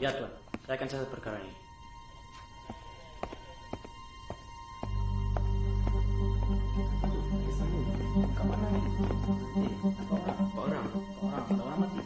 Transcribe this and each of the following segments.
Ya Tuan, saya akan catat perkara ini. Kemana ini? Orang mati. Ada 3 orang mati.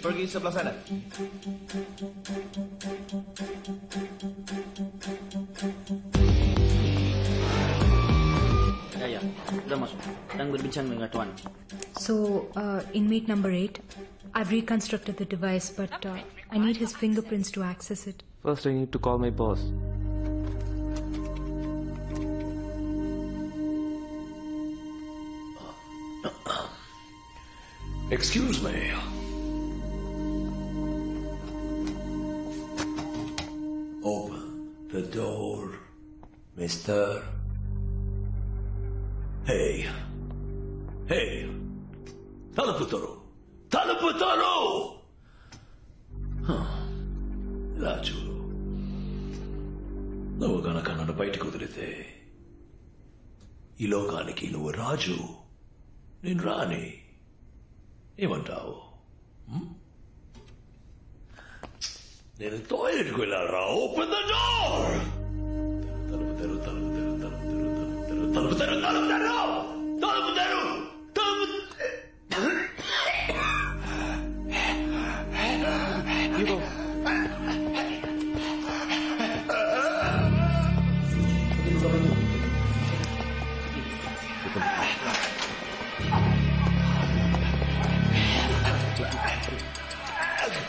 Pergi sebelah sana. Ya, sudah masuk. Sedang berbincang dengan Tuan. So, inmate number 8, I've reconstructed the device, but I need his fingerprints to access it. First, I need to call my boss. Excuse me. Open the door, mister. Hey. తలుపుతారు ఇలా చూడు, నువ్వు గనక నన్ను బయటకు వదిలితే ఈ లోకానికి నువ్వు రాజు, నేను రాని. ఏమంటావు? నేను టాయిలెట్కి వెళ్ళారా? Open the door. తలుపు తెరు.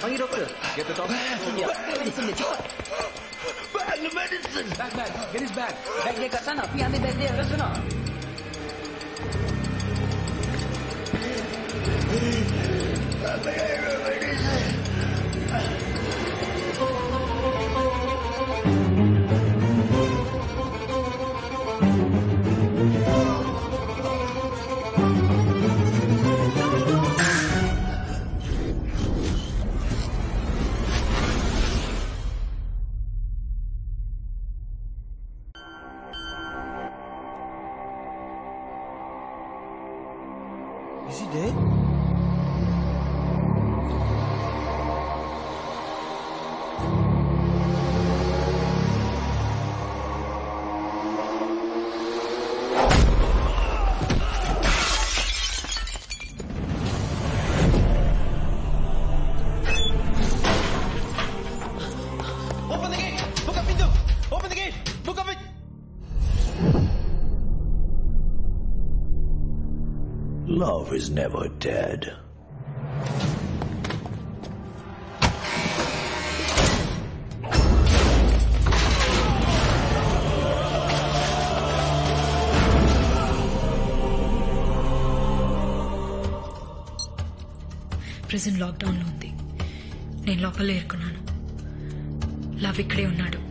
Panggil doktor. Get the top. Ya, medicine dia cepat. Bag medicine. Bag. Get his bag. Bag dia kat sana. Pergi ambil bag dia kat sana. Is he dead? Open the gate! Buka pintu! Open the gate! Buka pintu! Love is never dead. Prison లాక్డౌన్లో ఉంది. నేను లోపలే ఇరుక్కున్నాను. Love ఇక్కడే ఉన్నాడు.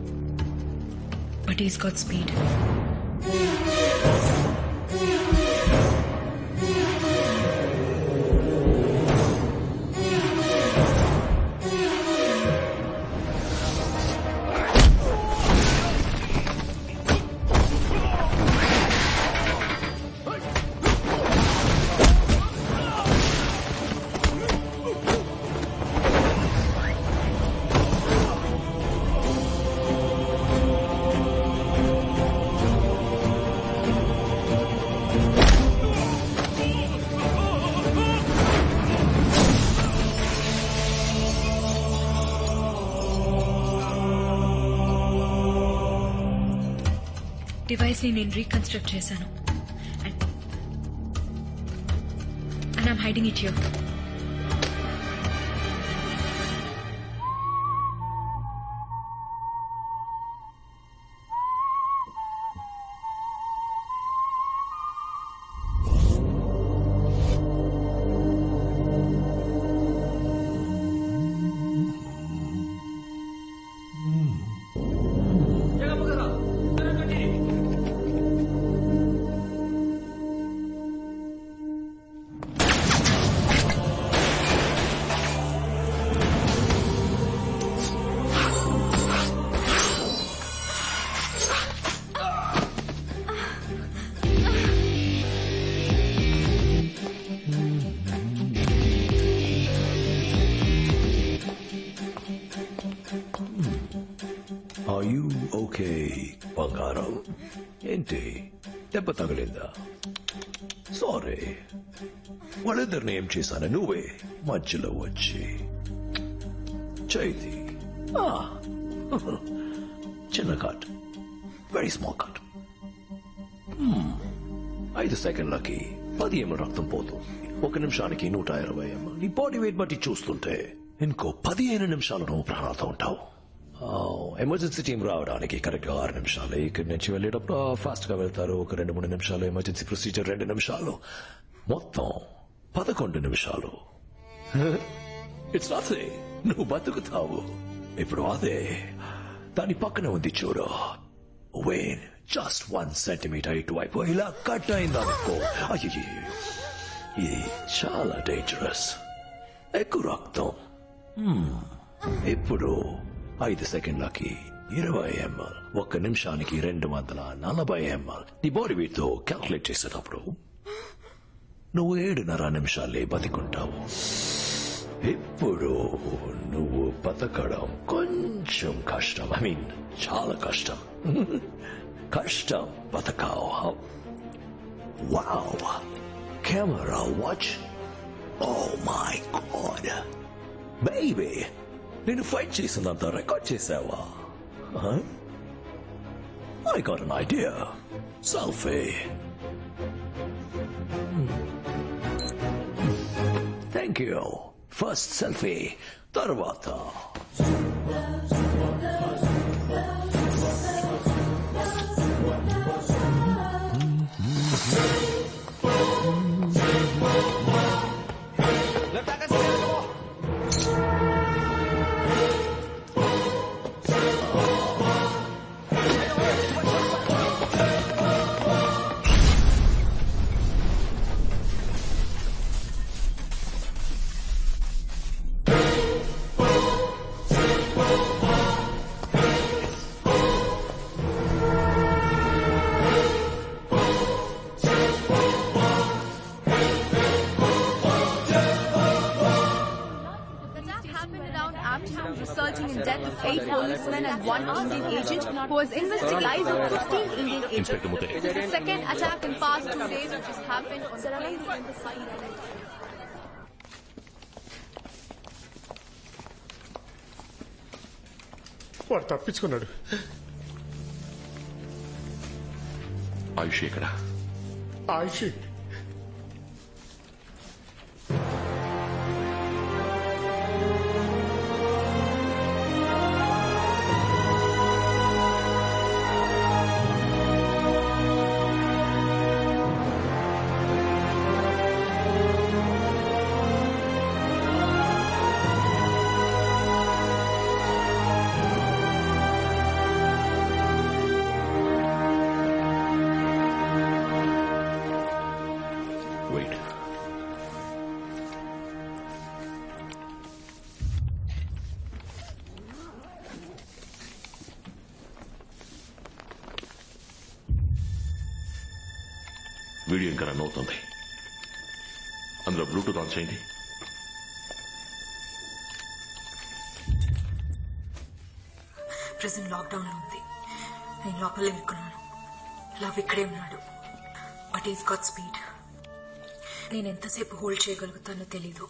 But is got speed. Device ని నేను reconstruct చేశాను. And I'm hiding it here. Are you okay, బంగారం? ఏంటి దెబ్బ తగిలిందా? సారీ, వాళ్ళిద్దరిని ఏం చేశాను? నువ్వే మధ్యలో వచ్చి చైతి చిన్న cut, very small cut. 5 సెకండ్లకి 10 ml రక్తం పోతుంది. 1 నిమిషానికి 120 ml. నీ బాడీ వెయిట్ బట్టి చూస్తుంటే ఇంకో 15 నిమిషాలు నువ్వు ప్రాణాలతో ఉంటావు. ఎమర్జెన్సీ టీం రావడానికి కరెక్ట్ గా 6 నిమిషాలు. ఇక్కడి నుంచి వెళ్ళేటప్పుడు ఫాస్ట్ గా వెళ్తారు. ఒక 2-3 నిమిషాలు. ఎమర్జెన్సీ ప్రొసీజర్ 2 నిమిషాలు. మొత్తం 11 నిమిషాలు. It's nothing. నువ్వు బతుకుతావు. ఇప్పుడు అదే దాని పక్కన ఉంది చూడు. వెయిన్ జస్ట్ 1 సెంటీమీటర్ ఇటువైపు ఇలా కట్ అయిందనుకో, అయ్యో ఇది చాలా డేంజరస్. ఎక్కువ రక్తం. ఇప్పుడు 5 సెకండ్లకి 20 ml, 1 నిమిషానికి 240 ml. నీ బాడీ వెయిట్ తో క్యాల్కులేట్ చేసేటప్పుడు నువ్వు 7.5 నిమిషాలే బతికుంటావు. ఇప్పుడు నువ్వు బతకడం కొంచెం కష్టం. ఐ మీన్ చాలా కష్టం. కష్టం బతకావు. Wow, camera watch. Oh my god baby, నేను ఫైట్ చేసినంత రికార్డ్ చేసావా? I got an idea. Selfie. Thank you. First selfie, తర్వాత Left hand side, come on. resulting in death of 8 policemen and 1 Indian agent who was investigating the lives of 15 Indian agents. This is the second attack in past 2 days which has happened on the embassy. వాడు తప్పించుకున్నాడు. ఆయుష్ ఎక్కడ? ఆయుష్ wait. Video ఇంకా run అవుతుంది. అందులో Bluetooth on చేయండి. Present lockdown లో ఉంది. నేను లోపల ఇరుక్కున్నాను. లవ్ ఇక్కడే ఉన్నాడు. But is got speed. నేను ఎంతసేపు హోల్డ్ చేయగలుగుతానో తెలీదు.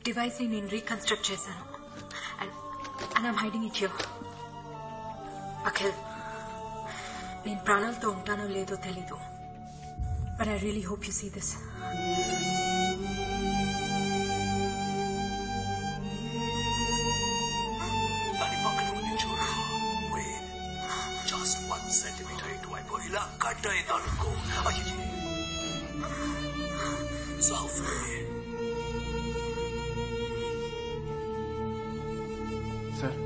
డివైస్ ని నేను రీకన్స్ట్రక్ట్ చేశాను. And I'm hiding it here. Akhil, నేను ప్రాణాలతో ఉంటానో లేదో తెలీదు. But I really hope you see this. దాని పక్కన ఉంది చూడు. జస్ట్ 1 సెంటీమీటర్ ఇటువైపు ఇలా కట్ అయిందనుకో, అయ్యో సెల్ఫీ. సార్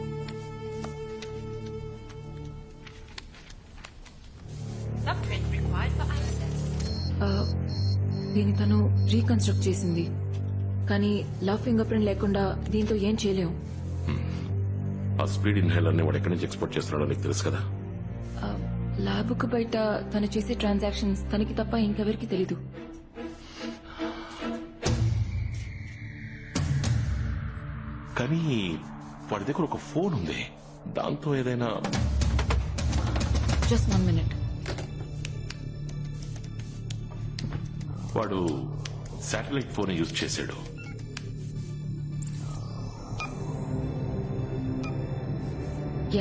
దీన్ని తను రీకన్స్ట్రక్ట్ చేసింది. కానీ లవ్ ఫింగర్ ప్రింట్ లేకుండా దీంతో ఏం చేయలేం. ఆ స్పీడ్ ఇన్హేలర్ ని వాడు ఎక్కడి నుంచి ఎక్స్పోర్ట్ చేస్తున్నాడో నీకు తెలుసు కదా. ల్యాబ్ కు బయట తను చేసే ట్రాన్సాక్షన్స్ తనకి తప్ప ఇంకెవరికి తెలీదు. కానీ వాడి దగ్గర ఒక ఫోన్ ఉంది. దాంతో ఏదైనా జస్ట్ 1 minute. వాడు శాటిలైట్ ఫోన్ యూజ్ చేశాడు.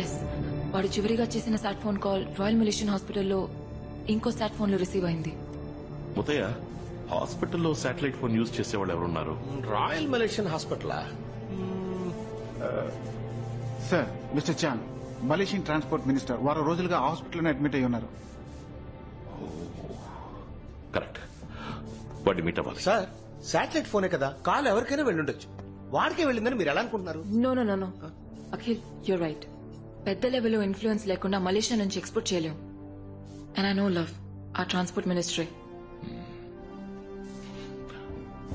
ఎస్, వాడు చివరిగా చేసిన సాట్ ఫోన్ కాల్ రాయల్ మిలిషియన్ హాస్పిటల్లో ఇంకో సాట్ ఫోన్ లో రిసీవ్ అయింది. ముతయ్య, హాస్పిటల్లో శాటిలైట్ ఫోన్ యూజ్ చేసేవాళ్ళు ఎవరున్నారు? రాయల్ మలేషియన్ హాస్పిటలా? Sir, mister Chan, Malaysian transport minister వారం రోజులుగా హాస్పిటల్లోనే అడ్మిట్ అయి ఉన్నారు. కరెక్ట్, వాడిని మీట్ అవ్వాలి. సార్, శాటిలైట్ ఫోనే కదా, కాల్ ఎవరికైనా వెళ్ళుండొచ్చు. వాడికే వెళ్ళిందని మీరు ఎలా అనుకుంటున్నారు? No Akhil, you're right. పెద్ద లెవెల్లో ఇన్ఫ్లుయెన్స్ లేకుండా మలేషియా నుంచి ఎక్స్పోర్ట్ చేయలేం. అండ్ ఐ నో లవ్ ఆ ట్రాన్స్పోర్ట్ మినిస్ట్రీ.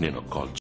నేను కాల్